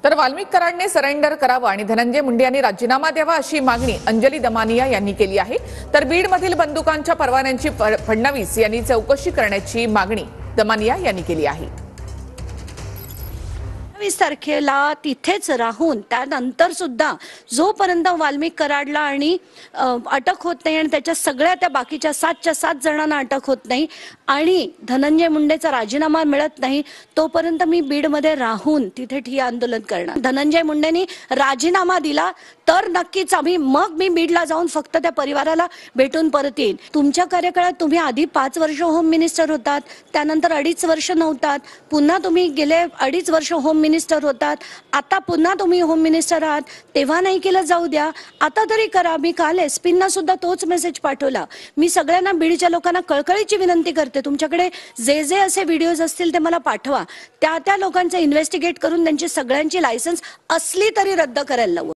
तर वाल्मिक कराडने सरेंडर करावं आणि धनंजय मुंडे यांनी राजीनामा द्यावा अशी मागणी अंजली दमानिया यांनी केली आहे। तर बीडमधील बंदुकांच्या परवान्यांची फडणवीस यांनी चौकशी करण्याची मागणी दमानिया यांनी केली आहे। 20 तारखेला तिथेच राहून त्यानंतर सुद्धा जोपर्यंत वाल्मिक कराडला आणि अटक होत नाही आणि त्याच्या सगळ्या त्या बाकीच्या 7च्या 7 जणांना अटक होत नाही आणि धनंजय मुंडेचा राजीनामा मिळत नाही तोपर्यंत मी बीडमध्ये राहून तिथे ठिय्या आंदोलन करणार। धनंजय मुंडेंनी राजीनामा दिला तर नक्कीच मग मी बीडला जाऊन फक्त त्या परिवाराला भेटून परत येईन। तुमच्या कार्यकाळात तुम्ही आधी 5 वर्ष होम मिनिस्टर होतात, त्यानंतर 2.5 वर्ष नव्हतात, पुन्हा तुम्ही गेले 2.5 वर्ष होम मिनिस्टर होतात, आता पुन्हा तुम्ही होम मिनिस्टर आहात। तेव्हा नाही केलं जाऊ द्या, आता तरी करा। मी काल एसपींना सुद्धा तोच मेसेज पाठवला। मी सगळ्यांना बीडच्या लोकांना कळकळीची विनंती करते, तुमच्याकडे जे जे असे व्हिडिओज असतील ते मला पाठवा, त्या लोकांचं इन्व्हेस्टिगेट करून त्यांची सगळ्यांची लायसन्स असली तरी रद्द करायला लावू।